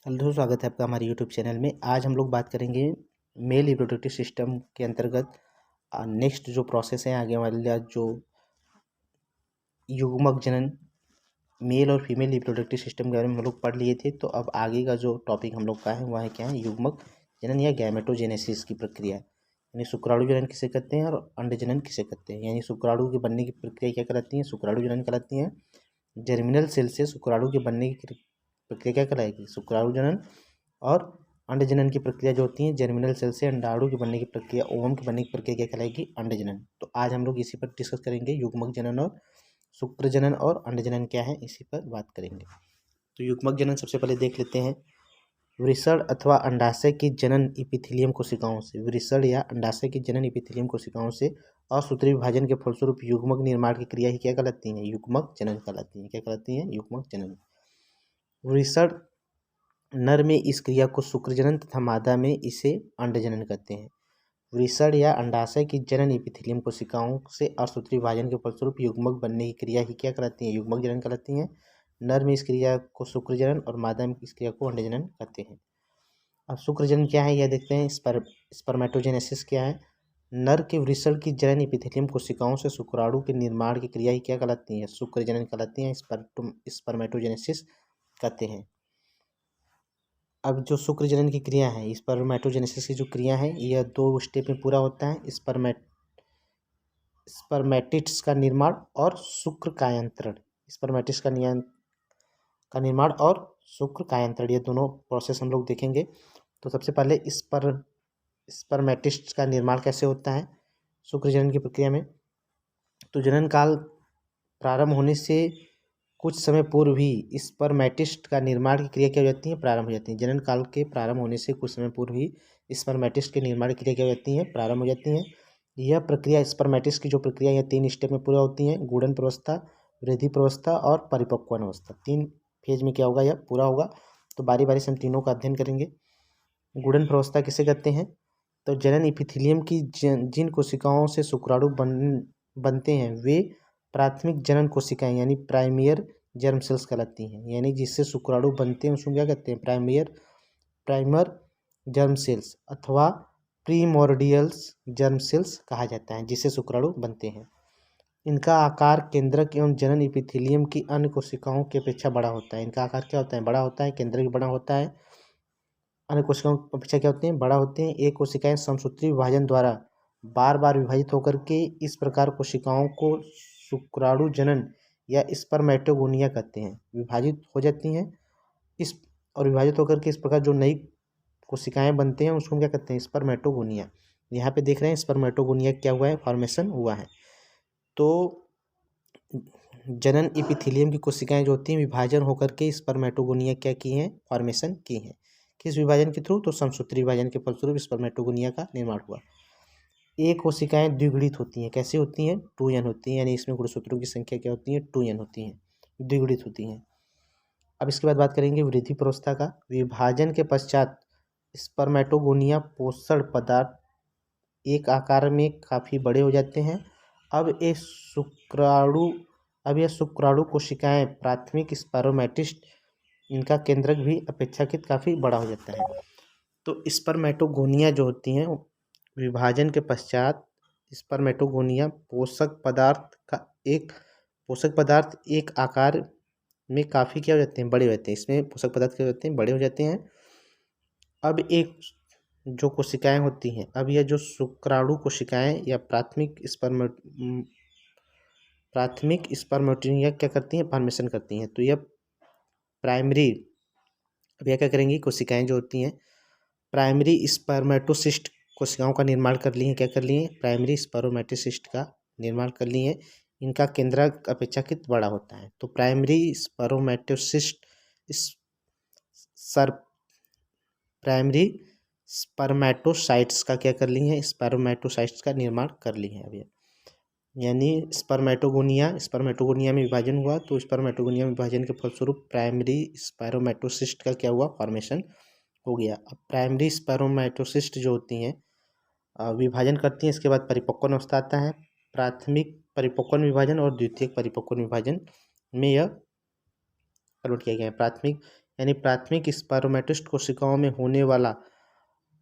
Hello, स्वागत है आपका हमारे यूट्यूब चैनल में। आज हम लोग बात करेंगे मेल रिप्रोडक्टिव सिस्टम के अंतर्गत नेक्स्ट जो प्रोसेस है आगे वाला जो युग्मक जनन, मेल और फीमेल रिप्रोडक्टिव सिस्टम के बारे में हम लोग पढ़ लिए थे। तो अब आगे का जो टॉपिक हम लोग का है वह है क्या है, युग्मक जनन या गैमेटोजेनेसिस की प्रक्रिया। यानी शुक्राणु जनन किसे कहते हैं और अंड जनन किसे कहते हैं। यानी शुक्राणु के बनने की प्रक्रिया क्या कहलाती है, शुक्राणु जनन कहलाती है। जर्मिनल सेल से शुक्राणु के बनने की प्रक्रिया क्या कहलाएगी, शुक्राणु जनन। और अंड जनन की प्रक्रिया जो होती है, जर्मिनल सेल से अंडाणु के बनने की प्रक्रिया, ओवम के बनने की प्रक्रिया क्या कहलाएगी, अंड जनन। तो आज हम लोग इसी पर डिस्कस करेंगे, युग्मक जनन और शुक्र जनन और अंड जनन क्या है, इसी पर बात करेंगे। तो युग्मक जनन सबसे पहले देख लेते हैं। वृषण अथवा अंडाशय की जनन इपिथीलियम कोशिकाओं से, वृषण या अंडाशय की जनन इपिथीलियम कोशिकाओं से असूत्री विभाजन के फलस्वरूप युग्मक निर्माण की क्रिया ही क्या कहलाती है, युग्मक जनन कहलाती है। क्या कहलाती है, युग्मक जनन। वृषण नर में इस क्रिया को शुक्र जनन तथा मादा में इसे अंड जनन कहते हैं। वृषण या अंडाशय की जनन इपिथीलियम कोशिकाओं से असूत्री विभाजन के फलस्वरूप युग्मक बनने की क्रिया ही क्या कहलाती है, युग्मक जनन कहलाती है। नर में इस क्रिया को शुक्र जनन और मादा में इस क्रिया को अंड जनन कहते हैं। अब शुक्र जनन क्या है यह देखते हैं। स्पर्मेटोजेनेसिस क्या है। नर के वृषण की जनन इपिथेलियम कोशिकाओं से शुक्राणु के निर्माण की क्रिया ही क्या कहलाती है, शुक्र जनन कहलाती है। स्पर्मेटोजेनेसिस कहते हैं। अब जो शुक्र जनन की क्रिया है, स्पर्मेटोजेनेसिस की जो क्रिया है, यह 2 स्टेप में पूरा होता है। स्पर्मेटिड्स का निर्माण और शुक्र कायांतरण। स्पर्मेटिड्स का निर्माण और शुक्र कायांतरण, ये दोनों प्रोसेस हम लोग देखेंगे। तो सबसे पहले स्पर्मेटिड्स का निर्माण कैसे होता है शुक्र जनन की प्रक्रिया में। तो जनन काल प्रारंभ होने से कुछ समय पूर्व ही स्पर्मेटिस्ट का निर्माण की क्रिया क्या हो जाती है, प्रारंभ हो जाती है। जनन काल के प्रारंभ होने से कुछ समय पूर्व ही स्पर्मेटिस्ट के निर्माण की क्रिया क्या हो जाती है, प्रारंभ हो जाती है। यह प्रक्रिया स्पर्मेटिस्ट की जो प्रक्रिया यह 3 स्टेप में पूरा होती है। गुणन प्रावस्था, वृद्धि प्रावस्था और परिपक्वन अवस्था, 3 फेज में क्या होगा, यह पूरा होगा। तो बारी बारी से हम तीनों का अध्ययन करेंगे। गुणन प्रावस्था किसे कहते हैं, तो जनन इपिथीलियम की जिन कोशिकाओं से शुक्राणु बनते हैं वे प्राथमिक जनन कोशिकाएं यानी प्राइमरी जर्म सेल्स कहलाती हैं। यानी जिससे शुक्राणु बनते हैं उसको क्या कहते हैं, प्राइमर जर्म सेल्स अथवा प्रीमोर्डियल्स जर्म सेल्स कहा जाता है, जिससे शुक्राणु बनते हैं। इनका आकार केंद्रक एवं जनन इपिथीलियम की अन्य कोशिकाओं की अपेक्षा बड़ा होता है। इनका आकार क्या होता है, बड़ा होता है, केंद्रक बड़ा होता है, अन्य कोशिकाओं की अपेक्षा क्या होते हैं, बड़ा होते हैं। ये कोशिकाएं समसूत्री विभाजन द्वारा बार बार विभाजित होकर के इस प्रकार कोशिकाओं को शुक्राणु जनन या स्पर्मेटोगोनिया कहते हैं, विभाजित हो जाती हैं इस और विभाजित होकर के इस प्रकार जो नई कोशिकाएं बनते हैं उसको हम क्या कहते हैं, स्पर्मेटोगोनिया। यहाँ पे देख रहे हैं स्पर्मेटोगोनिया क्या हुआ है, फॉर्मेशन हुआ है। तो जनन इपिथीलियम की कोशिकाएं जो होती हैं विभाजन होकर के स्पर्मेटोगोनिया क्या की हैं, फॉर्मेशन की हैं। किस विभाजन के थ्रू, तो समसूत्री विभाजन के फलस्वरूप स्पर्मेटोगोनिया का निर्माण हुआ। ये कोशिकाएं द्विगुणित होती हैं, कैसे होती हैं, 2n होती हैं। यानी इसमें गुणसूत्रों की संख्या क्या होती है, 2n होती हैं, द्विगुणित होती हैं। अब इसके बाद बात करेंगे वृद्धि प्रावस्था का। विभाजन के पश्चात स्पर्मेटोगोनिया पोषण पदार्थ एक आकार में काफ़ी बड़े हो जाते हैं। अब यह शुक्राणु कोशिकाएं प्राथमिक स्पर्मेटिस्ट, इनका केंद्रक भी अपेक्षाकृत काफ़ी बड़ा हो जाता है। तो स्पर्मेटोगोनिया जो होती हैं विभाजन के पश्चात स्पर्मेटोगोनिया पोषक पदार्थ एक आकार में काफ़ी क्या हो जाते हैं, बड़े हो जाते हैं। इसमें पोषक पदार्थ क्या होते हैं, बड़े हो जाते हैं। अब एक जो कोशिकाएं होती हैं, अब यह जो शुक्राणु कोशिकाएं या प्राथमिक स्पर्मेटोगोनिया क्या करती हैं, फॉर्मेशन करती हैं। तो यह प्राइमरी, अब यह क्या करेंगी, कोशिकाएं जो होती हैं प्राइमरी स्पर्मेटोसिस्ट कोशिकाओं का निर्माण कर ली हैं। क्या कर ली हैं, प्राइमरी स्पर्मेटोसिस्ट का निर्माण कर ली हैं। इनका केंद्रक अपेक्षाकृत बड़ा होता है। तो प्राइमरी स्पर्मेटोसाइट्स का क्या कर ली हैं, स्पर्मेटोसाइट्स का निर्माण कर ली हैं। अभी यानी स्पर्मेटोगोनिया में विभाजन हुआ, तो स्पर्मेटोगोनिया में विभाजन के फलस्वरूप प्राइमरी स्पर्मेटोसिस्ट का क्या हुआ, फॉर्मेशन हो गया। अब प्राइमरी स्पर्मेटोसिस्ट जो होती हैं विभाजन करती हैं। इसके बाद परिपक्वन अवस्था आता है। प्राथमिक परिपक्वन विभाजन और द्वितीयक परिपक्वन विभाजन में यह कन्वर्ट किया गया है। प्राथमिक यानी प्राथमिक स्पायरोमेटिस्ट कोशिकाओं में होने वाला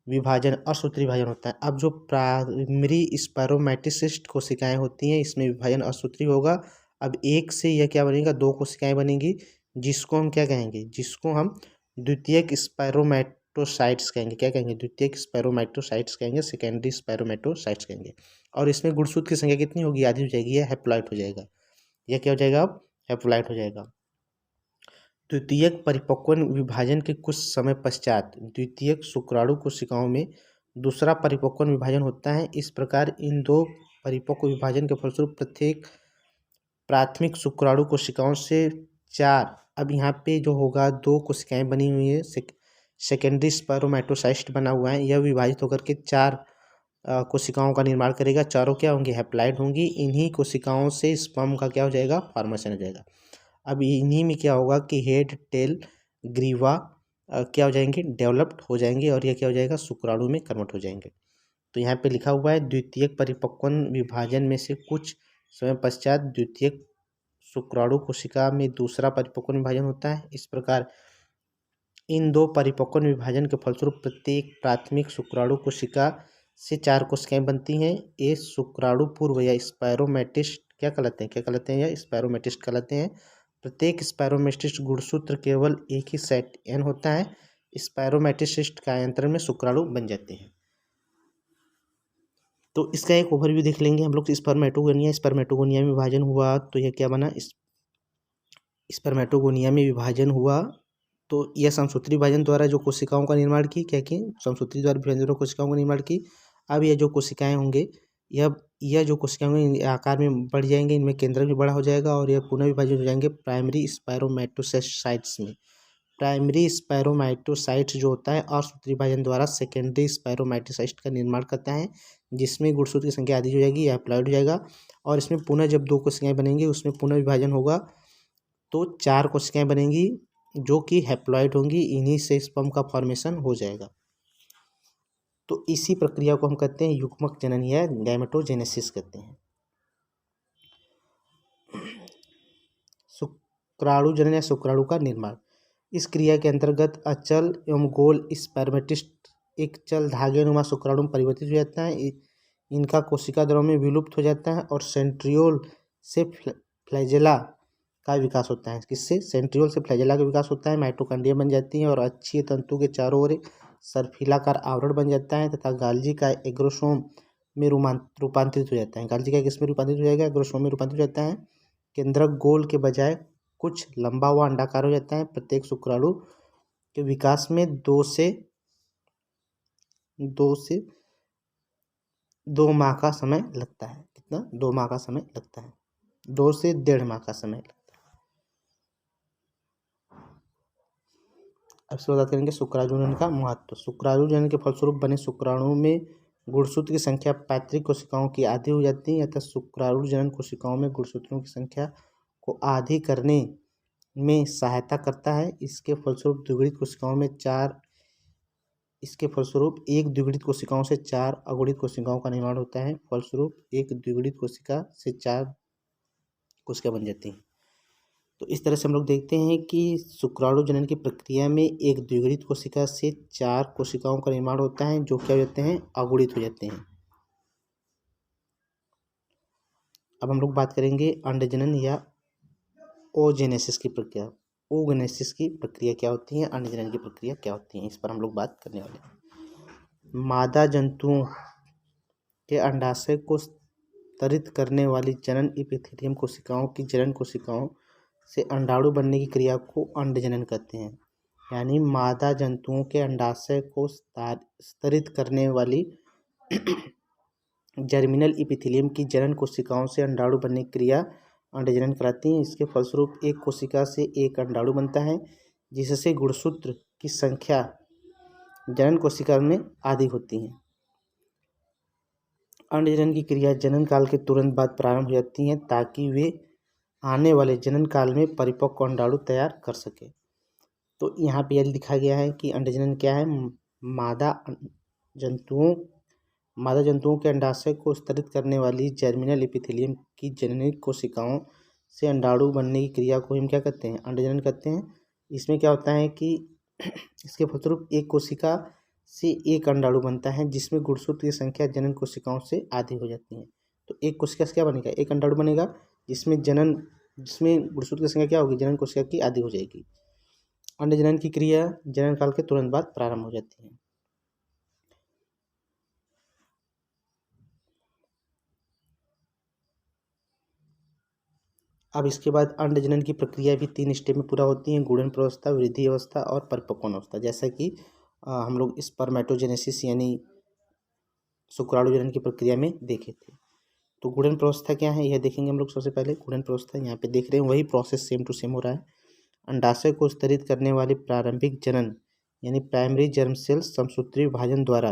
विभाजन असूत्री विभाजन होता है। अब जो प्राइमरी स्पायरोमेटिस्ट कोशिकाएं होती हैं इसमें विभाजन असूत्री होगा। अब एक से यह क्या बनेगा, दो कोशिकाएं बनेंगी जिसको हम क्या कहेंगे, जिसको हम द्वितीयक स्पायरोमेटोसाइट्स कहेंगे। क्या कहेंगे, द्वितीयक स्पायरोमेटोसाइट्स कहेंगे, सेकेंडरी स्पायरोमेटोसाइट्स कहेंगे। और इसमें गुणसूत्र की संख्या कितनी होगी, आधी हो जाएगी, यह हैप्लॉइड हो जाएगा। यह क्या हो जाएगा, अब हैप्लॉइड हो जाएगा। द्वितीयक परिपक्व विभाजन के कुछ समय पश्चात द्वितीयक शुक्राणु कोशिकाओं में दूसरा परिपक्व विभाजन होता है। इस प्रकार इन दो परिपक्व विभाजन के फलस्वरूप प्रत्येक प्राथमिक शुक्राणु कोशिकाओं से चार, अब यहाँ पे जो होगा दो कोशिकाएं बनी हुई है, सेकेंडरी स्पायरोमेटोसाइस्ट बना हुआ है, यह विभाजित होकर के चार कोशिकाओं का निर्माण करेगा। चारों क्या होंगी, हैप्लॉइड होंगी। इन्हीं कोशिकाओं से स्पर्म का क्या हो जाएगा, फॉर्मेशन हो जाएगा। अब इन्हीं में क्या होगा कि हेड, टेल, ग्रीवा क्या हो जाएंगे, डेवलप्ड हो जाएंगे और यह क्या हो जाएगा, शुक्राणु में कन्वर्ट हो जाएंगे। तो यहाँ पे लिखा हुआ है द्वितीयक परिपक्व विभाजन में से कुछ समय पश्चात द्वितीयक शुक्राणु कोशिका में दूसरा परिपक्व विभाजन होता है। इस प्रकार इन दो परिपक्व विभाजन के फलस्वरूप प्रत्येक प्राथमिक शुक्राणु कोशिका से चार कोशिकाएं बनती हैं। ये शुक्राणु पूर्व या स्पायरोमेटिस्ट क्या कहलाते हैं, क्या कहलाते हैं, या स्पायरोमेटिस्ट कहलाते हैं। प्रत्येक स्पायरोमेटिस्ट गुणसूत्र केवल एक ही सेट एन होता है। स्पायरोमेटिस्ट का यंत्र में शुक्राणु बन जाते हैं। तो इसका एक ओवरव्यू देख लेंगे हम लोग। स्पर्मेटोगोनिया में विभाजन हुआ तो यह क्या बना, स्पर्मेटोगोनिया में विभाजन हुआ तो यह समसूत्री विभाजन द्वारा जो कोशिकाओं का निर्माण की, क्या कि समसूत्री द्वारा विभाजन कोशिकाओं का निर्माण की। अब यह जो कोशिकाएं होंगे, यह जो कोशिकाएं होंगी आकार में बढ़ जाएंगे, इनमें केंद्रक भी बड़ा हो जाएगा और यह पुनः विभाजित हो जाएंगे प्राइमरी स्पायरोमेटोसाइट्स में। प्राइमरी स्पायरोमेटोसाइट्स जो होता है असूत्री विभाजन द्वारा सेकेंडरी स्पायरोमेटोसाइट्स का निर्माण करता है, जिसमें गुणसूत्र की संख्या आधी हो जाएगी, यह हैप्लॉइड हो जाएगा। और इसमें पुनः जब दो कोशिकाएं बनेंगी उसमें पुनः विभाजन होगा तो चार कोशिकाएं बनेंगी जो कि हैप्लॉइड होंगी। इन्हीं से स्पर्म का फॉर्मेशन हो जाएगा। तो इसी प्रक्रिया को हम कहते हैं युग्मक जनन या गैमेटोजेनेसिस कहते हैं। शुक्राणु जनन या शुक्राणु का निर्माण, इस क्रिया के अंतर्गत अचल एवं गोल स्पर्मेटिस्ट एक चल धागेनुमा शुक्राणु में परिवर्तित हो जाता है। इनका कोशिका द्रव्य में विलुप्त हो जाता है और सेंट्रियोल से फ्लैजेला का विकास होता है। किससे, सेंट्रियोल से फ्लैजेला का विकास होता है। माइटोकॉन्ड्रिया बन जाती है और अक्षीय तंतु के चारों ओर सर्फिलाकार आवरण बन जाता है तथा गाल्जी का एग्रोसोम में रूपांतरित हो जाता है। गाल्जी का किसमें रूपांतरित हो जाएगा, एग्रोसोम में रूपांतरित हो जाता है। केंद्रक गोल के बजाय कुछ लंबा व अंडाकार हो जाता है। प्रत्येक शुक्राणु के विकास में दो से 2 माह का समय लगता है। कितना, 2 माह का समय लगता है, 2 से 1.5 माह का समय लगता है। अब से बात करेंगे शुक्राणुजनन का महत्व। शुक्राणुजनन के फलस्वरूप बने शुक्राणु में गुणसूत्र की संख्या पैतृक कोशिकाओं की आधी हो जाती है, अतः शुक्राणुजनन कोशिकाओं में गुणसूत्रों की संख्या को आधी करने में सहायता करता है। इसके फलस्वरूप एक द्विगुणित कोशिकाओं से 4 अगुणित कोशिकाओं का निर्माण होता है। फलस्वरूप एक द्विगुणित कोशिका से 4 कोशिका बन जाती हैं। तो इस तरह से हम लोग देखते हैं कि शुक्राणु जनन की प्रक्रिया में एक द्विगुणित कोशिका से 4 कोशिकाओं का निर्माण होता है जो क्या हो जाते हैं, अगुणित हो जाते हैं। अब हम लोग बात करेंगे अंडजनन या ओजेनेसिस की प्रक्रिया। ओजेनेसिस की प्रक्रिया क्या होती है, अंडजनन की प्रक्रिया क्या होती है, इस पर हम लोग बात करने वाले हैं। मादा जंतुओं के अंडाशय को स्तरित करने वाली जनन एपिथेलियम कोशिकाओं की जनन कोशिकाओं से अंडाणु बनने की क्रिया को अंडजनन कहते हैं। यानी मादा जंतुओं के अंडाशय को स्तरित करने वाली जर्मिनल एपिथेलियम की जनन कोशिकाओं से अंडाणु बनने की क्रिया अंडजनन कहलाती है। इसके फलस्वरूप एक कोशिका से एक अंडाणु बनता है जिससे गुणसूत्र की संख्या जनन कोशिका में आधी होती है। अंडजनन की क्रिया जनन काल के तुरंत बाद प्रारंभ हो जाती है ताकि वे आने वाले जनन काल में परिपक्व अंडाणु तैयार कर सके। तो यहाँ पे यह लिखा गया है कि अंडजनन क्या है, मादा जंतुओं के अंडाशय को स्तरित करने वाली जर्मिनल एपिथेलियम की जननिक कोशिकाओं से अंडाणु बनने की क्रिया को हम क्या कहते हैं, अंडजनन कहते हैं। इसमें क्या होता है कि इसके फलस्वरूप एक कोशिका से एक अंडाणु बनता है जिसमें गुणसूत्र की संख्या जनन कोशिकाओं से आधी हो जाती है। तो एक कोशिका से क्या बनेगा, एक अंडाणु बनेगा जिसमें गुणसूत्र की संख्या क्या होगी, जनन कोशिका की आधी हो जाएगी। अंड जनन की क्रिया जनन काल के तुरंत बाद प्रारंभ हो जाती है। अब इसके बाद अंड जनन की प्रक्रिया भी 3 स्टेप में पूरा होती है, गुणन प्रावस्था, वृद्धि अवस्था और परिपक्वन अवस्था। जैसा कि हम लोग स्पर्मेटोजेनेसिस यानी शुक्राणु जनन की प्रक्रिया में देखे थे। तो गुणन प्रावस्था क्या है यह देखेंगे हम लोग। सबसे पहले गुणन प्रावस्था यहाँ पे देख रहे हैं, वही प्रोसेस सेम टू सेम हो रहा है। अंडाशय को स्तरित करने वाले प्रारंभिक जनन यानी प्राइमरी जर्म सेल्स समसूत्री विभाजन द्वारा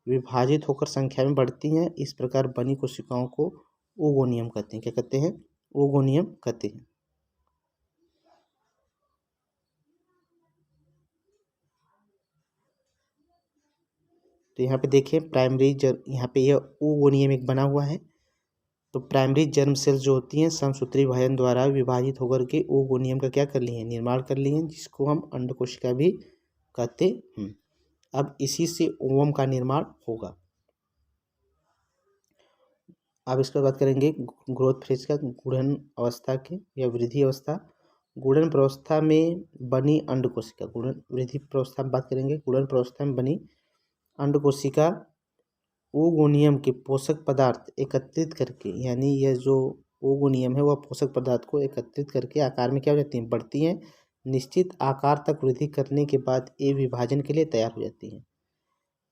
विभाजित होकर संख्या में बढ़ती हैं। इस प्रकार बनी कोशिकाओं को ओगोनियम कहते हैं। क्या कहते हैं, ओगोनियम कहते हैं। तो यहाँ पे देखिए यहाँ पे यह ओगोनियम एक बना हुआ है। तो प्राइमरी जर्म सेल्स जो होती हैं समसूत्री विभाजन द्वारा विभाजित होकर के ओगोनियम का क्या कर लिए हैं, निर्माण कर लिए हैं, जिसको हम अंड कोशिका भी कहते हैं। अब इसी से ओवम का निर्माण होगा। अब इसके बाद करेंगे ग्रोथ फेज का, गुणन अवस्था की या वृद्धि अवस्था। गुणन प्रावस्था में बनी अंड कोशिका, गुणन वृद्धि प्रावस्था में बात करेंगे। गुणन प्रावस्था में बनी अंड कोशिका ओगोनियम के पोषक पदार्थ एकत्रित करके, यानी यह जो ओगोनियम है वह पोषक पदार्थ को एकत्रित करके आकार में क्या हो जाती हैं, बढ़ती हैं। निश्चित आकार तक वृद्धि करने के बाद ये विभाजन के लिए तैयार हो जाती हैं।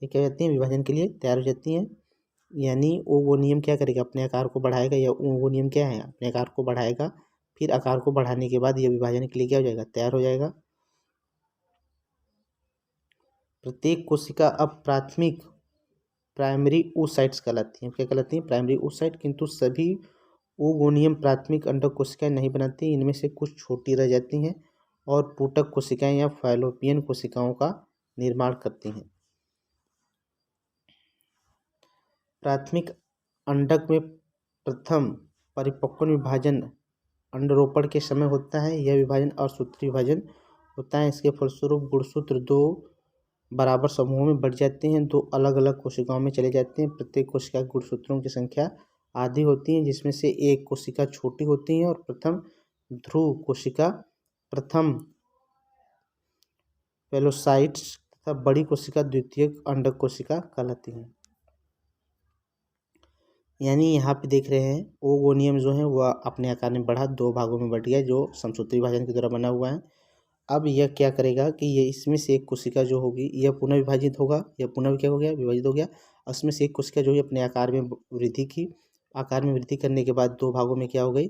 ये क्या हो जाती हैं, विभाजन के लिए तैयार हो जाती हैं। यानी ओगोनियम क्या करेगा, अपने आकार को बढ़ाएगा, या ओगोनियम क्या है, अपने आकार को बढ़ाएगा। फिर आकार को बढ़ाने के बाद यह विभाजन के लिए क्या हो जाएगा, तैयार हो जाएगा। प्रत्येक कोशिका अब प्राइमरी oocytes कहलाती हैं। क्या कहलाती हैं, प्राइमरी oocyte। किंतु सभी ओगोनियम प्राथमिक अंडक कोशिकाएं नहीं बनाती, इनमें से कुछ छोटी रह जाती हैं और पुटक कोशिकाएं या फैलोपियन कोशिकाओं का निर्माण करती हैं। प्राथमिक अंडक में प्रथम परिपक्वन विभाजन अंडरोपण के समय होता है। यह विभाजन असूत्री विभाजन होता है। इसके फलस्वरूप गुणसूत्र दो बराबर समूहों में बढ़ जाते हैं, दो अलग अलग कोशिकाओं में चले जाते हैं। प्रत्येक कोशिका के गुणसूत्रों की संख्या आधी होती है, जिसमें से एक कोशिका छोटी होती है और प्रथम ध्रुव कोशिका प्रथम पेलोसाइट्स तथा बड़ी कोशिका द्वितीयक अंडक कोशिका कहलाती है। यानी यहाँ पे देख रहे हैं ओगोनियम जो है वह अपने आकार में बढ़ा, दो भागों में बढ़ गया, जो समसूत्री विभाजन के द्वारा बना हुआ है। अब यह क्या करेगा कि ये इसमें से एक कोशिका जो होगी यह पुनः विभाजित होगा, यह पुनः क्या हो गया, विभाजित हो गया। उसमें से एक कोशिका जो है अपने आकार में वृद्धि की, आकार में वृद्धि करने के बाद दो भागों में क्या हो गई,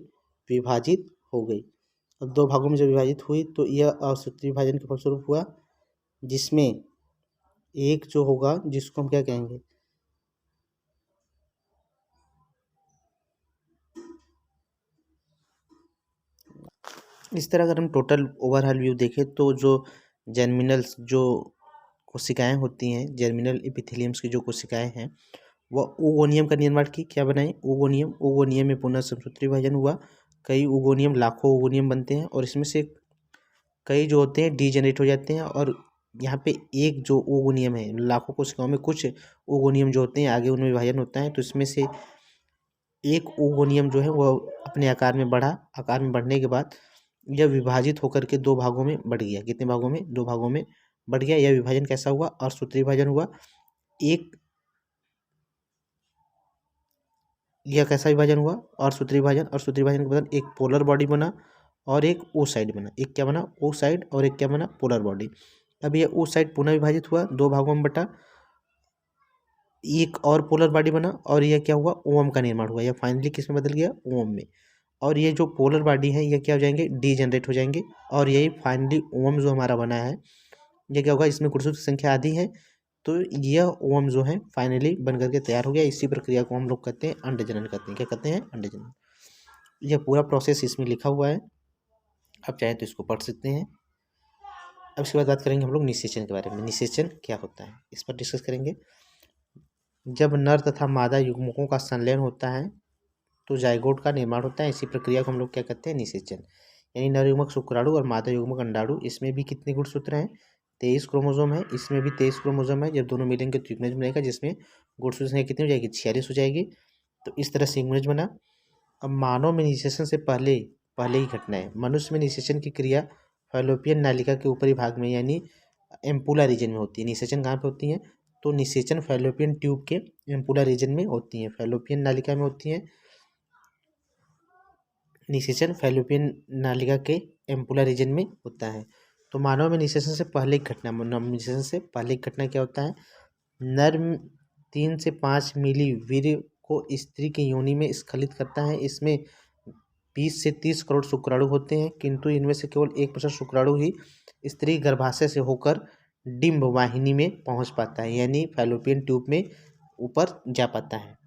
विभाजित हो गई। अब दो भागों में जब विभाजित हुई तो यह असूत्री विभाजन के फलस्वरूप हुआ, जिसमें एक जो होगा जिसको हम क्या कहेंगे, इस तरह अगर हम टोटल ओवरऑल व्यू देखें तो जो जर्मिनल्स जो कोशिकाएं होती हैं, जर्मिनल एपिथेलियम्स की जो कोशिकाएं हैं वह ओगोनियम का निर्माण की, क्या बनाए, ओगोनियम में पुनः समसूत्री विभाजन हुआ। कई ओगोनियम, लाखों ओगोनियम बनते हैं और इसमें से कई जो होते हैं डीजेनरेट हो जाते हैं। और यहाँ पे एक जो ओगोनियम है, लाखों कोशिकाओं में कुछ ओगोनियम जो होते हैं आगे उनमें विभाजन होता है। तो इसमें से एक ओगोनियम जो है वह अपने आकार में बढ़ा, आकार में बढ़ने के बाद यह विभाजित होकर के दो भागों में बढ़ गया। कितने भागों में, दो भागों में बढ़ गया। यह विभाजन कैसा हुआ, असूत्री विभाजन हुआ। एक यह कैसा विभाजन हुआ, असूत्री विभाजन। असूत्री विभाजन के बाद एक पोलर बॉडी बना और एक ओ साइड बना। एक क्या बना, ओ साइड, और एक क्या बना, पोलर बॉडी। अब यह ओ साइड पुनः विभाजित हुआ, दो भागों में बटा, एक और पोलर बॉडी बना और यह क्या हुआ, ओवम का निर्माण हुआ। यह फाइनली किस में बदल गया, ओवम में। और ये जो पोलर बॉडी है यह क्या हो जाएंगे, डीजनरेट हो जाएंगे। और यही फाइनली ओवम जो हमारा बना है यह क्या होगा, इसमें कुर्सों की संख्या आधी है तो यह ओवम जो है फाइनली बन करके तैयार हो गया। इसी प्रक्रिया को हम लोग कहते हैं अंडजनन कहते हैं। क्या कहते हैं, अंडजनन। यह पूरा प्रोसेस इसमें लिखा हुआ है, आप चाहे तो इसको पढ़ सकते हैं। अब इसके बाद बात करेंगे हम लोग निषेचन के बारे में। निषेचन क्या होता है इस पर डिस्कस करेंगे। जब नर तथा मादा युग्मकों का संलयन होता है तो जाइगोट का निर्माण होता है। इसी प्रक्रिया को हम लोग क्या कहते हैं, निषेचन। यानी नर युग्मक शुक्राणु और मादा युग्मक अंडाणु, इसमें भी कितने गुणसूत्र हैं? 23 क्रोमोसोम है। इसमें भी 23 क्रोमोसोम है। जब दोनों मिलेंगे तो युग्मज बनेगा, जिसमें गुणसूत्र संख्या कितनी हो जाएगी? 46 हो जाएगी। तो इस तरह से युग्मज बना। अब मानव में निषेचन से पहले ही घटना है। मनुष्य में निषेचन की क्रिया फैलोपियन नालिका के ऊपरी भाग में यानी एम्पुला रीजन में होती है। निषेचन कहाँ पे होती है? तो निषेचन फैलोपियन ट्यूब के एम्पुला रीजन में होती है, फैलोपियन नालिका में होती है। निषेचन फैलोपियन नालिका के एम्पुला रीजन में होता है। तो मानव में निषेचन से पहले की घटना, निषेचन से पहले की घटना क्या होता है? नर 3 से 5 मिली वीर्य को स्त्री के योनि में स्खलित करता है। इसमें 20 से 30 करोड़ शुक्राणु होते हैं, किंतु इनमें से केवल 1% शुक्राणु ही स्त्री गर्भाशय से होकर डिंब वाहिनी में पहुंच पाता है, यानी फैलोपियन ट्यूब में ऊपर जा पाता है।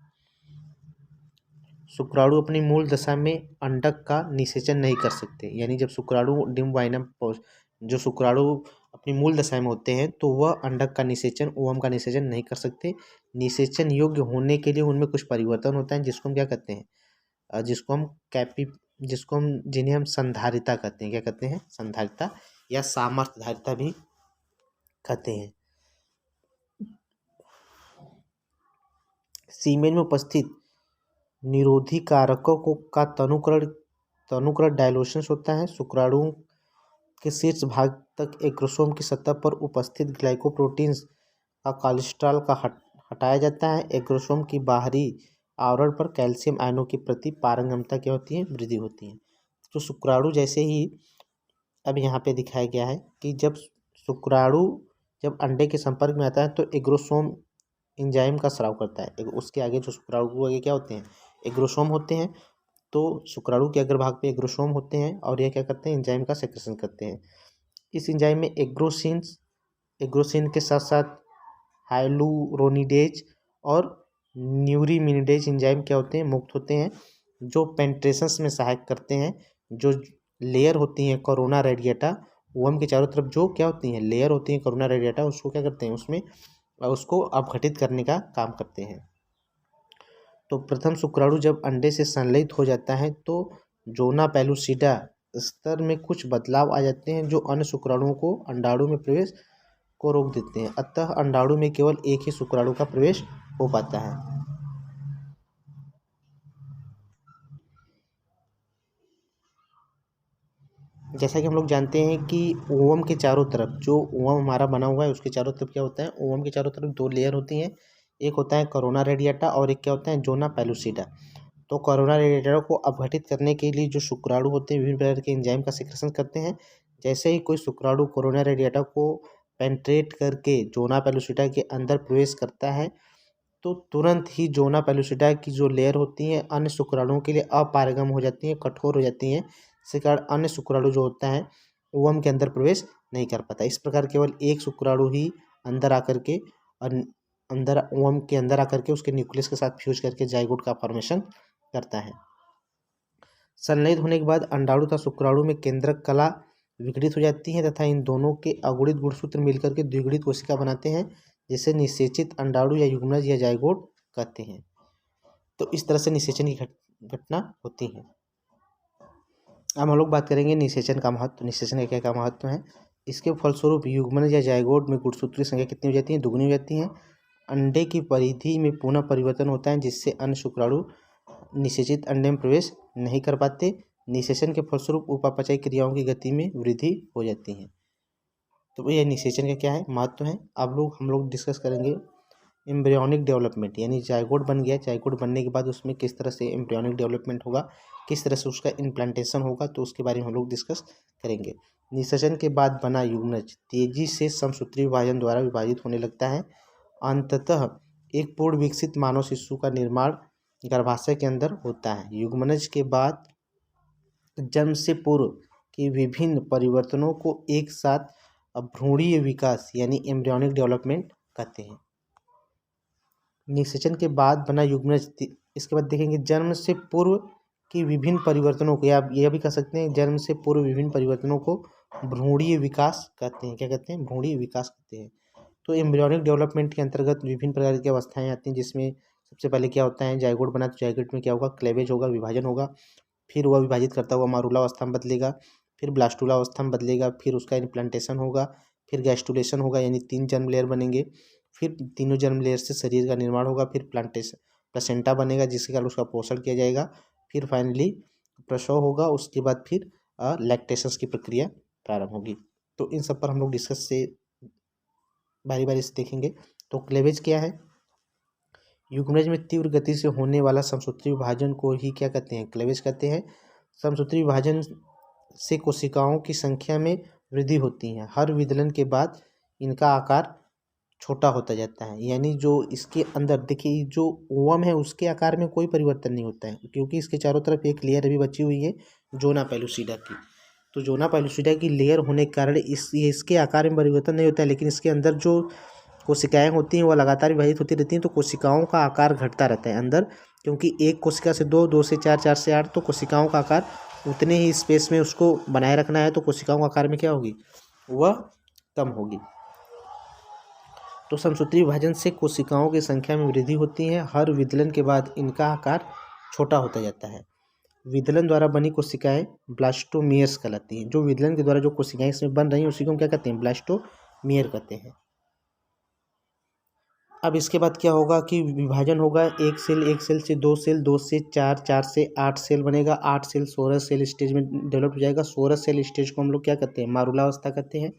शुक्राणु अपनी मूल दशा में अंडक का निषेचन नहीं कर सकते, यानी जब शुक्राणु डिंब वाहिनी में जो शुक्राणु अपनी मूल दशा में होते हैं तो वह अंडक का निषेचन, ओवम का निषेचन नहीं कर सकते। निषेचन योग्य होने के लिए उनमें कुछ परिवर्तन होता है, जिसको हम क्या कहते हैं? जिन्हें हम संधारिता कहते हैं। क्या कहते हैं? संधारिता या सामर्थ्यधारिता भी कहते हैं। सीमेन में उपस्थित निरोधी कारकों का तनुकरण डायल्यूशंस होता है। शुक्राणु के शीर्ष भाग तक एग्रोसोम की सतह पर उपस्थित ग्लाइकोप्रोटीन्स का कोलेस्ट्रॉल का हटाया जाता है। एग्रोसोम की बाहरी आवरण पर कैल्शियम आयनों के प्रति पारंगमता क्या होती है? वृद्धि होती है। तो शुक्राणु जैसे ही अब यहाँ पे दिखाया गया है कि जब शुक्राणु जब अंडे के संपर्क में आता है तो एग्रोसोम एंजाइम का स्राव करता है। उसके आगे जो शुक्राणु के आगे क्या होते हैं? एग्रोसोम होते हैं। तो शुक्राणु के अग्रभाग पे एग्रोसोम होते हैं और यह क्या करते हैं? एंजाइम का सेक्रेशन करते हैं। इस एंजाइम में एग्रोसिन के साथ साथ हाइलुरोनिडेज और न्यूरिमिनिडेज एंजाइम क्या होते हैं? मुक्त होते हैं, जो पेंट्रेशंस में सहायक करते हैं। जो लेयर होती हैं कोरोना रेडिएटा, ओवम के चारों तरफ जो क्या होती हैं? लेयर होती हैं कोरोना रेडिएटा, उसको क्या करते हैं? उसको अपघटित करने का काम करते हैं। तो प्रथम शुक्राणु जब अंडे से संलयित हो जाता है तो जोना पेलुसिडा स्तर में कुछ बदलाव आ जाते हैं, जो अन्य शुक्राणुओं को अंडाणु में प्रवेश को रोक देते हैं। अतः अंडाणु में केवल एक ही शुक्राणु का प्रवेश हो पाता है। जैसा कि हम लोग जानते हैं कि ओवम के चारों तरफ, जो ओवम हमारा बना हुआ है उसके चारों तरफ क्या होता है? ओवम के चारों तरफ 2 लेयर होती हैं। एक होता है कोरोना रेडिएटा और एक क्या होता है? Zona pellucida. तो कोरोना रेडिएटा को अपघटित करने के लिए जो शुक्राणु होते हैं विभिन्न प्रकार के एंजाइम का सेक्रेशन करते हैं। जैसे ही कोई शुक्राणु कोरोना रेडिएटा को पेंट्रेट करके जोना पेलुसिडा के अंदर प्रवेश करता है तो तुरंत ही जोना पेलुसिडा की जो लेयर होती है अन्य शुक्राणुओं के लिए अपारगम हो जाती है, कठोर हो जाती हैं। इसी कारण अन्य शुक्राणु जो होता है ओवम के अंदर प्रवेश नहीं कर पाता। इस प्रकार केवल एक शुक्राणु ही अंदर आकर के ओवम के अंदर आकर के उसके न्यूक्लियस के साथ फ्यूज करके जाइगोट का फॉर्मेशन करता है। संलयित होने के बाद अंडाणु तथा शुक्राणु में केंद्रक कला विघटित हो जाती है तथा इन दोनों के अगुणित गुणसूत्र मिलकर के द्विगुणित कोशिका बनाते हैं, जिसे निषेचित अंडाणु या युग्मनज या जाइगोट कहते हैं। तो इस तरह से निषेचन की घटना होती है। अब हम लोग बात करेंगे निषेचन का महत्व। निषेचन का क्या महत्व है? इसके फलस्वरूप युग्मनज या जाइगोट में गुणसूत्र की संख्या कितनी हो जाती है? दुगुनी हो जाती है। अंडे की परिधि में पुनः परिवर्तन होता है, जिससे अन्य शुक्राणु निषेचित अंडे में प्रवेश नहीं कर पाते। निषेचन के फलस्वरूप उपापचय क्रियाओं की गति में वृद्धि हो जाती है। तो यह निषेचन का क्या है? महत्व है। अब हम लोग डिस्कस करेंगे एम्ब्रियोनिक डेवलपमेंट, यानी जाइगोट बन गया, जाइगोट बनने के बाद उसमें किस तरह से एम्ब्रियोनिक डेवलपमेंट होगा, किस तरह से उसका इम्प्लांटेशन होगा, तो उसके बारे में हम लोग डिस्कस करेंगे। निषेचन के बाद बना युग्मनज तेजी से समसूत्री विभाजन द्वारा विभाजित होने लगता है। अंततः एक पूर्ण विकसित मानव शिशु का निर्माण गर्भाशय के अंदर होता है। युग्मनज के बाद जन्म से पूर्व के विभिन्न परिवर्तनों को एक साथ भ्रूणीय विकास यानी एम्ब्रियोनिक डेवलपमेंट कहते हैं। निषेचन के बाद बना युग्मनज, इसके बाद देखेंगे जन्म से पूर्व की विभिन्न परिवर्तनों को, या यह भी कह सकते हैं जन्म से पूर्व विभिन्न परिवर्तनों को भ्रूणीय विकास कहते हैं। क्या कहते हैं? भ्रूणीय विकास कहते हैं। तो एम्ब्रियोनिक डेवलपमेंट के अंतर्गत विभिन्न प्रकार की अवस्थाएं आती हैं, जिसमें सबसे पहले क्या होता है? जाइगोट बना तो जाइगोट में क्या होगा? क्लेवेज होगा, विभाजन होगा। फिर वह विभाजित करता हुआ मारूला अवस्था में बदलेगा। फिर ब्लास्टुला अवस्था में बदलेगा, फिर उसका इम्प्लांटेशन होगा, फिर गैस्टुलेशन होगा, यानी 3 जर्म लेयर बनेंगे, फिर तीनों जर्म लेयर से शरीर का निर्माण होगा, फिर प्लेसेंटा बनेगा जिसके कारण उसका पोषण किया जाएगा, फिर फाइनली प्रसव होगा, उसके बाद फिर लैक्टेशंस की प्रक्रिया प्रारंभ होगी। तो इन सब पर हम लोग डिस्कस से बारी बारी से देखेंगे। तो क्लेवेज क्या है? युग्मनज में तीव्र गति से होने वाला समसूत्री विभाजन को ही क्या कहते हैं? क्लेवेज कहते हैं। समसूत्री विभाजन से कोशिकाओं की संख्या में वृद्धि होती है। हर विदलन के बाद इनका आकार छोटा होता जाता है, यानी जो इसके अंदर देखिए जो ओवम है उसके आकार में कोई परिवर्तन नहीं होता है, क्योंकि इसके चारों तरफ एक लेयर अभी बची हुई है जोना पेलुसिडा की। तो जोना पेलुसिडा की लेयर होने के कारण इसके आकार में परिवर्तन नहीं होता है, लेकिन इसके अंदर जो कोशिकाएं होती हैं वह लगातार विभाजित होती रहती हैं, तो कोशिकाओं का आकार घटता रहता है अंदर, क्योंकि एक कोशिका से 2, 2 से 4, 4 से 8, तो कोशिकाओं का आकार उतने ही स्पेस में उसको बनाए रखना है, तो कोशिकाओं का आकार में क्या होगी? वह कम होगी। तो समसूत्री विभाजन से कोशिकाओं की संख्या में वृद्धि होती है। हर विदलन के बाद इनका आकार छोटा होता जाता है। विदलन द्वारा बनी कोशिकाएं ब्लास्टोमियर्स कहलाती हैं। जो विदलन के द्वारा जो कोशिकाएं इसमें बन रही हैं उसी को हम क्या कहते हैं? ब्लास्टोमियर कहते हैं। अब इसके बाद क्या होगा कि विभाजन होगा, एक सेल से 2 सेल, 2 से 4, 4 से 8 सेल बनेगा, 8 सेल 16 सेल स्टेज में डेवलप हो जाएगा। 16 सेल स्टेज को हम लोग क्या कहते हैं? मारुला अवस्था कहते हैं।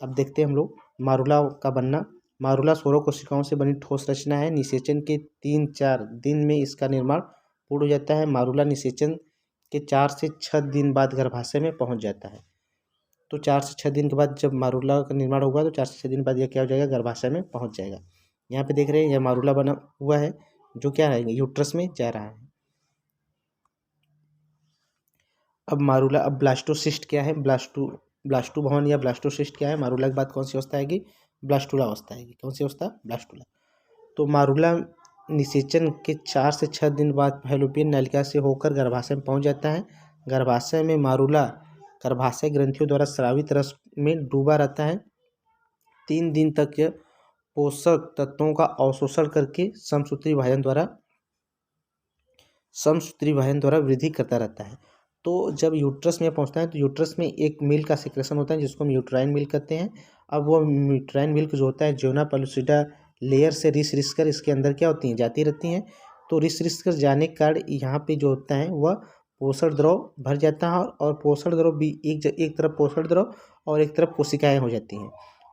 अब देखते हैं हम लोग मारुला का बनना। मारुला 16 कोशिकाओं से बनी ठोस रचना है। निषेचन के 3-4 दिन में इसका निर्माण पूर्ण हो जाता है। मारुला निषेचन के 4 से 6 दिन बाद गर्भाशय में पहुंच जाता है। तो 4 से 6 दिन के बाद जब मारुला का निर्माण होगा तो 4 से 6 दिन बाद यह क्या हो जाएगा? गर्भाशय में पहुंच जाएगा। यहाँ पे देख रहे हैं यह मारुला बना हुआ है जो क्या है? यूट्रस में जा रहा है। अब मारुला, अब ब्लास्टोसिस्ट क्या है? ब्लास्टू भवन या ब्लास्टोसिस्ट क्या है? मारुला के बाद कौन सी अवस्था आएगी? ब्लास्टुला अवस्था आएगी। कौन सी अवस्था? ब्लास्टुला। तो मारुला निषेचन के 4 से 6 दिन बाद फैलोपियन नलिका से होकर गर्भाशय में पहुंच जाता है। गर्भाशय में मारुला गर्भाशय ग्रंथियों द्वारा स्रावित रस में डूबा रहता है। 3 दिन तक यह पोषक तत्वों का अवशोषण करके समसूत्री विभाजन द्वारा वृद्धि करता रहता है। तो जब यूट्रस में पहुंचता है तो यूट्रस में एक मिल्क का सिक्रेशन होता है जिसको हम यूट्राइन मिल्क कहते हैं। अब वो यूट्राइन मिल्क जो होता है जोना पेलुसिडा लेयर से रिस कर इसके अंदर क्या होती हैं? जाती रहती हैं। तो रिस कर जाने के कारण यहाँ पे जो होता है वह पोषण द्रव भर जाता है, और पोषण द्रव भी एक तरफ पोषण द्रव और एक तरफ कोशिकाएं हो जाती हैं।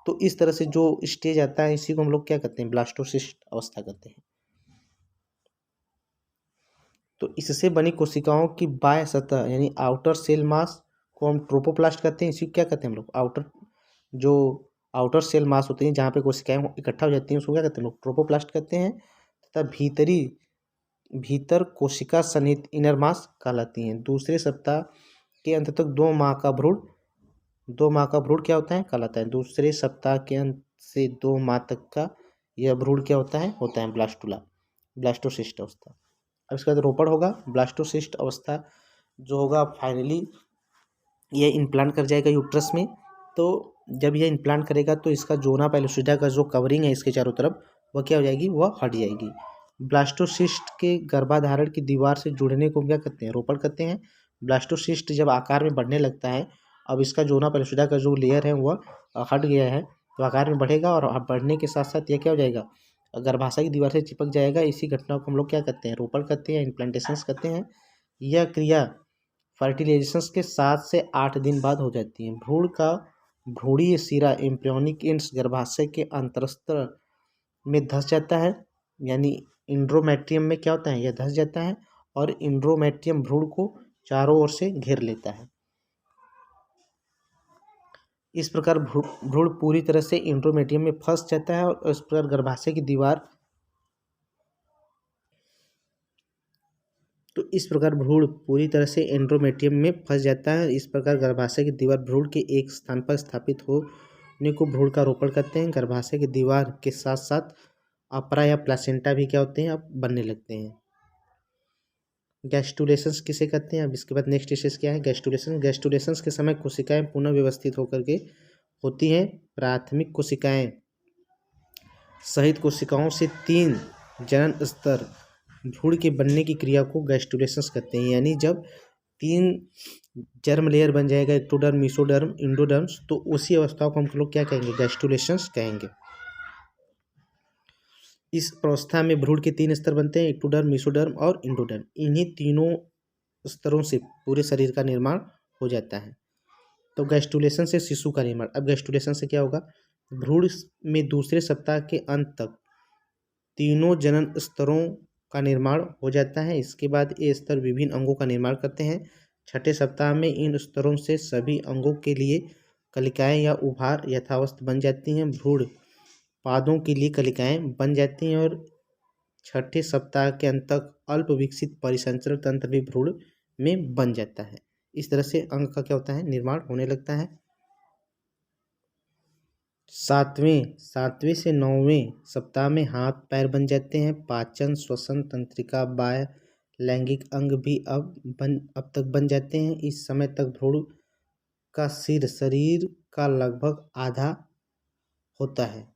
तो इस तरह से जो स्टेज आता है इसी को हम लोग क्या कहते हैं? ब्लास्टोसिस्ट अवस्था कहते हैं। तो इससे बनी कोशिकाओं की बाह्य सतह यानी आउटर सेल मास को हम ट्रोपोप्लास्ट कहते हैं। इसी को क्या कहते हैं हम लोग? आउटर सेल मास होते हैं जहाँ पे कोशिकाएं इकट्ठा हो जाती हैं उसको क्या कहते हैं? लोग ट्रोपोप्लास्ट कहते हैं। तथा भीतर कोशिका सन्निहित इनर मास कहलाती हैं। दूसरे सप्ताह के अंत तक 2 माह का भ्रूण क्या होता है? कहलाता है। दूसरे सप्ताह के अंत से 2 माह तक का यह भ्रूण क्या होता है? ब्लास्टोसिस्ट अवस्था। अब इसके बाद रोपण होगा। ब्लास्टोसिस्ट अवस्था जो होगा फाइनली यह इम्प्लांट कर जाएगा यूट्रस में। तो जब यह इम्प्लांट करेगा तो इसका जोना पेलुसिडा का जो कवरिंग है इसके चारों तरफ वह क्या हो जाएगी? वह हट जाएगी। ब्लास्टोसिस्ट के गर्भाधारण की दीवार से जुड़ने को क्या कहते हैं? रोपण कहते हैं। ब्लास्टोसिस्ट जब आकार में बढ़ने लगता है, अब इसका जोना पेलुसिडा का जो लेयर है वह हट गया है तो आकार में बढ़ेगा, और बढ़ने के साथ साथ यह क्या हो जाएगा? गर्भाशय की दीवार से चिपक जाएगा। इसी घटना को हम लोग क्या कहते हैं? रोपण कहते हैं, इम्प्लांटेशंस कहते हैं। यह क्रिया फर्टिलाइजेशंस के 7 से 8 दिन बाद हो जाती है। भ्रूण का भ्रूणीय सिरा एम्ब्रियोनिक एंड्स गर्भाशय के अंतस्त्र में धंस जाता है, यानी इंड्रोमेट्रियम में क्या होता है? यह धंस जाता है, और इंड्रोमेट्रियम भ्रूण को चारों ओर से घेर लेता है। इस प्रकार भ्रूण पूरी तरह से इंड्रोमेट्रियम में फंस जाता है, और इस प्रकार गर्भाशय की दीवार भ्रूण पूरी तरह से एंड्रोमेट्रियम में फंस जाता है। इस प्रकार गर्भाशय की दीवार भ्रूण के एक स्थान पर स्थापित होने को भ्रूण का रोपण कहते हैं। गर्भाशय की दीवार के साथ साथ अपरा या प्लासेंटा भी क्या होते हैं? अब बनने लगते हैं। गैस्टुलेशंस किसे कहते हैं? अब इसके बाद नेक्स्ट स्टेज क्या है? गैस्टुलेशंस के समय कोशिकाएं पुनः व्यवस्थित होकर के होती हैं। प्राथमिक कोशिकाएं सहित कोशिकाओं से 3 जनन स्तर भ्रूण के बनने की क्रिया को गैस्टुलेशंस कहते हैं। यानी जब तीन जर्म लेयर बन जाएगा, एक्टोडर्म, मेसोडर्म, इंडोडर्म्स। तो उसी अवस्था को हम लोग क्या कहेंगे, गैस्ट्रुलेशंस कहेंगे। इस अवस्था में भ्रूण के तीन स्तर बनते हैं, एक्टोडर्म, मेसोडर्म और इंडोडर्म। इन्हीं तीनों स्तरों से पूरे शरीर का निर्माण हो जाता है। तो गैस्ट्रुलेशन से शिशु का निर्माण। अब गैस्ट्रुलेशन से क्या होगा, भ्रूण में दूसरे सप्ताह के अंत तक तीनों जनन स्तरों का निर्माण हो जाता है। इसके बाद ये स्तर विभिन्न अंगों का निर्माण करते हैं। छठे सप्ताह में इन स्तरों से सभी अंगों के लिए कलिकाएं या उभार यथावस्थ बन जाती हैं। भ्रूण पादों के लिए कलिकाएं बन जाती हैं और छठे सप्ताह के अंत तक अल्प विकसित परिसंचरण तंत्र भी भ्रूण में बन जाता है। इस तरह से अंग का क्या होता है, निर्माण होने लगता है। सातवें से 9वें सप्ताह में हाथ पैर बन जाते हैं। पाचन, श्वसन तंत्रिका, बाह्य लैंगिक अंग भी अब तक बन जाते हैं। इस समय तक भ्रूण का सिर शरीर का लगभग आधा होता है।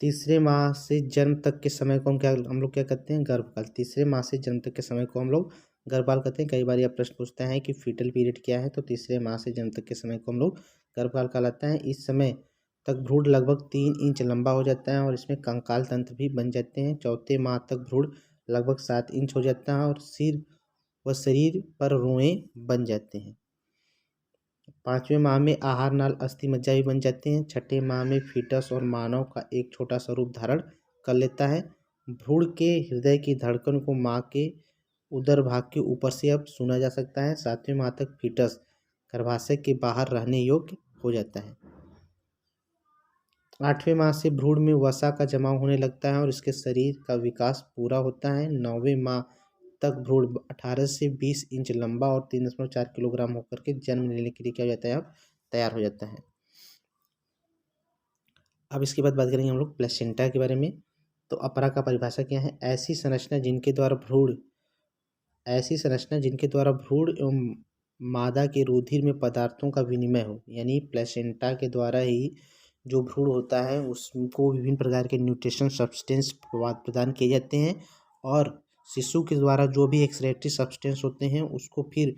तीसरे माह से जन्म तक के समय को हम लोग क्या कहते हैं, गर्भकाल। तीसरे माह से जन्म तक के समय को हम लोग गर्भकाल कहते हैं। कई बार यह प्रश्न पूछता है कि फीटल पीरियड क्या है, तो तीसरे माह से जन्म तक के समय को हम लोग गर्भकाल कहलाता है। इस समय तक भ्रूण लगभग 3 इंच लंबा हो जाता है और इसमें कंकाल तंत्र भी बन जाते हैं। चौथे माह तक भ्रूण लगभग 7 इंच हो जाता है और सिर व शरीर पर रोएं बन जाते हैं। 5वें माह में आहार नाल, अस्थि मज्जा भी बन जाते हैं। छठे माह में फीटस और मानव का एक छोटा सा रूप धारण कर लेता है। भ्रूण के हृदय की धड़कन को माँ के उदर भाग के ऊपर से अब सुना जा सकता है। 7वें माह तक फीटस गर्भाशय के बाहर रहने योग्य हो जाता है। 8वें माह से भ्रूण में वसा का जमाव होने लगता है और इसके शरीर का विकास पूरा होता है। 9वें माह तक भ्रूण 18 से 20 इंच लंबा और 3.4 किलोग्राम होकर के जन्म लेने के लिए क्या हो जाता है, अब तैयार हो जाता है। अब इसके बाद बात करेंगे हम लोग प्लेसेंटा के बारे में। तो अपरा का परिभाषा क्या है, ऐसी संरचना जिनके द्वारा भ्रूण एवं मादा के रुधिर में पदार्थों का विनिमय हो। यानी प्लेसेंटा के द्वारा ही जो भ्रूण होता है उसको विभिन्न प्रकार के न्यूट्रिशन सब्सटेंस प्रदान किए जाते हैं और शिशु के द्वारा जो भी एक्सक्रीटरी सब्सटेंस होते हैं उसको फिर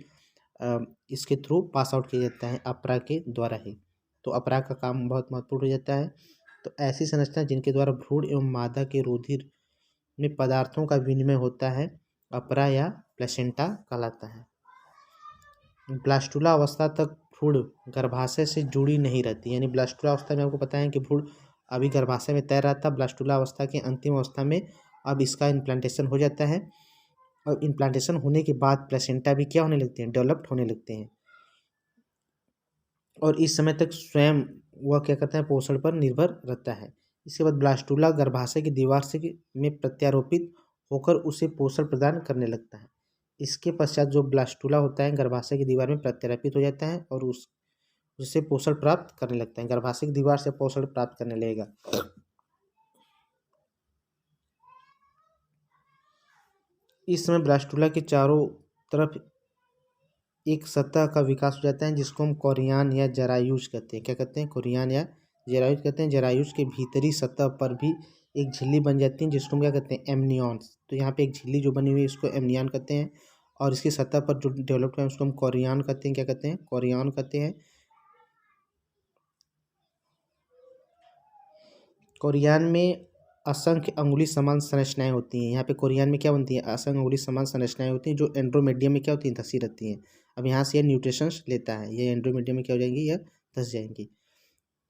इसके थ्रू पास आउट किया जाता है, अपरा के द्वारा ही। तो अपरा का काम बहुत महत्वपूर्ण हो जाता है। तो ऐसी संरचना जिनके द्वारा भ्रूण एवं मादा के रुधिर में पदार्थों का विनिमय होता है, अपरा या प्लेसेंटा कहलाता है। ब्लास्टुला अवस्था तक भ्रूण गर्भाशय से जुड़ी नहीं रहती। यानी ब्लास्टुला अवस्था में आपको पता है कि भ्रूण अभी गर्भाशय में तैर रहा था। ब्लास्टुला अवस्था के अंतिम अवस्था में अब इसका इम्प्लांटेशन हो जाता है और इम्प्लांटेशन होने के बाद प्लेसेंटा भी क्या होने लगते हैं, डेवलप्ड होने लगते हैं। और इस समय तक स्वयं वह क्या करता है, पोषण पर निर्भर रहता है। इसके बाद ब्लास्टुला गर्भाशय की दीवार से में प्रत्यारोपित होकर उसे पोषण प्रदान करने लगता है। इसके पश्चात जो ब्लास्टुला होता है गर्भाशय की दीवार में प्रत्यारोपित हो जाता है और उससे पोषण प्राप्त करने लगता है। गर्भाशय की दीवार से पोषण प्राप्त करने लगेगा। इस समय ब्लास्टुला के चारों तरफ एक सतह का विकास हो जाता है जिसको हम कोरियन या जरायुज कहते हैं। क्या कहते हैं, कोरियन या जरायुज कहते हैं। जरायुज के भीतरी सतह पर भी एक झिल्ली बन जाती है जिसको हम क्या कहते हैं, एमनियॉन्स। तो यहाँ पे एक झिल्ली जो बनी हुई है इसको एमनियॉन कहते हैं और इसकी सतह पर जो डेवलप हुआ है उसको हम कोरियन कहते हैं। क्या कहते हैं, कोरियन कहते हैं। कोरियन में असंख्य अंगुली समान संरचनाएं होती हैं। यहाँ पे कोरियन में क्या बनती है, असंख्य अंगुली समान संरचनाएं होती हैं जो एंड्रोमेडियम में क्या होती हैं, धसी रहती हैं। अब यहाँ से यह न्यूट्रिशंस लेता है, ये एंड्रोमेडियम में क्या हो जाएंगी, यह धस जाएंगी।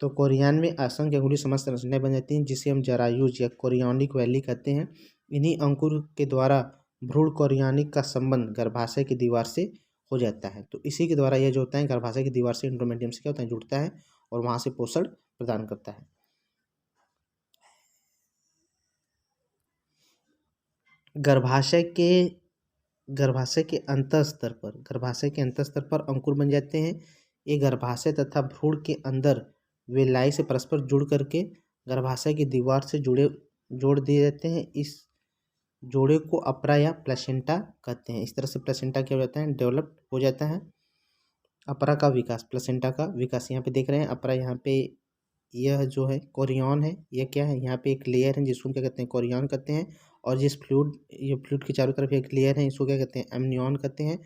तो कोरियन में असंख्य अंगुली समान संरचनाएं बन जाती हैं जिसे हम जरायुज या कोरियनिक वैली कहते हैं। इन्हीं अंकुर के द्वारा भ्रूण कोरियनिक का संबंध गर्भाशय की दीवार से हो जाता है। तो इसी के द्वारा यह जो होता है गर्भाशय की दीवार से एंड्रोमेडियम से क्या होता है, जुड़ता है और वहाँ से पोषण प्रदान करता है। गर्भाशय के अंतःस्तर पर अंकुर बन जाते हैं। ये गर्भाशय तथा भ्रूण के अंदर वेलाई से परस्पर जुड़ करके गर्भाशय की दीवार से जोड़ दिए जाते हैं। इस जोड़े को अपरा या प्लेसेंटा कहते हैं। इस तरह से प्लेसेंटा क्या हो जाता है, डेवलप हो जाता है। अपरा का विकास, प्लेसेंटा का विकास यहाँ पे देख रहे हैं। अपरा यहाँ पे यह जो है कोरियन है, यह क्या है, यहाँ पे एक लेयर है जिसको क्या कहते हैं, कोरियन कहते हैं। और जिस फ्लूइड ये फ्लूइड के चारों तरफ एक लेयर है, इसको क्या कहते हैं, एमनियॉन कहते हैं।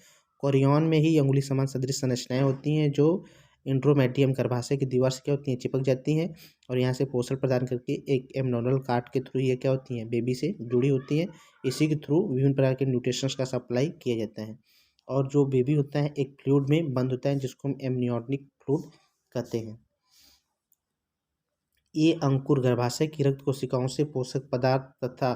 कोरियन में ही अंगुली समान सदृश संरचनाएं होती हैं जो इंट्रोमेटियम गर्भाशय की दीवार से क्या होती हैं, चिपक जाती हैं और यहाँ से पोषण प्रदान करके एक एब्नॉर्मल काट के थ्रू ये क्या होती हैं, बेबी से जुड़ी होती हैं। इसी के थ्रू विभिन्न प्रकार के न्यूट्रिशंस का सप्लाई किया जाता है। और जो बेबी होता है एक फ्लूइड में बंद होता है जिसको हम एमनियोटिक फ्लूइड कहते हैं। ये अंकुर गर्भाशय की रक्त कोशिकाओं से पोषक पदार्थ तथा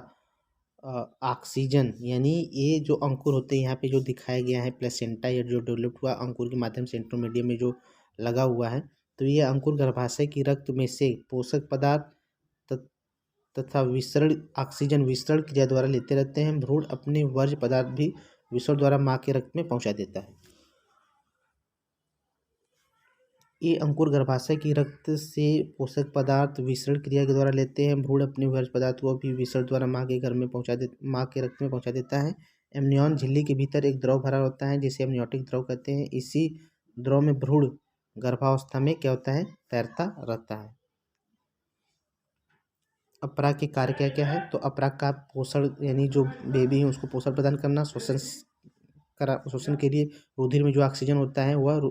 ऑक्सीजन, यानी ये जो अंकुर होते हैं यहाँ पे जो दिखाया गया है प्लेसेंटा या जो डेवलप हुआ अंकुर के माध्यम से इंट्रोमीडियम में जो लगा हुआ है, तो ये अंकुर गर्भाशय की रक्त में से पोषक पदार्थ तथा विसरण ऑक्सीजन विसरण क्रिया द्वारा लेते रहते हैं। भ्रूण अपने वर्ज्य पदार्थ भी विसरण द्वारा माँ के रक्त में पहुँचा देता है। ये अंकुर गर्भाशय की रक्त से पोषक पदार्थ विसरण क्रिया के द्वारा लेते हैं। भ्रूण अपने वर्ज्य पदार्थ को भी विसरण द्वारा माँ के माँ के रक्त में पहुँचा देता है। एमनियॉन झिल्ली के भीतर एक द्रव भरा होता है जिसे एमनियोटिक द्रव कहते हैं। इसी द्रव में भ्रूण गर्भावस्था में क्या होता है, तैरता रहता है। अपराग के कार्य क्या क्या है, तो अपराग का पोषण यानी जो बेबी है उसको पोषण प्रदान करना, शोषण के लिए रुधिर में जो ऑक्सीजन होता है वह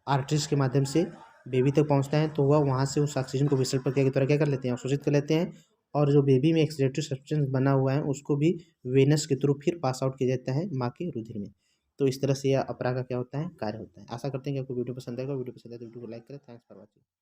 आर्टरीज के माध्यम से बेबी तक पहुंचता है, तो वह वहां से उस ऑक्सीजन को विसरण प्रक्रिया के द्वारा क्या कर लेते हैं, अवशोषित कर लेते हैं। और जो बेबी में एक्सक्रीटरी सब्सटेंस बना हुआ है उसको भी वेनस के थ्रू फिर पास आउट किया जाता है माँ के रुधिर में। तो इस तरह से यह अपराग का क्या होता है, कार्य होता है। आशा करते हैं कि आपको वीडियो पसंद आएगा। वीडियो पसंद आए तो वीडियो को लाइक करें। Thanks for watching.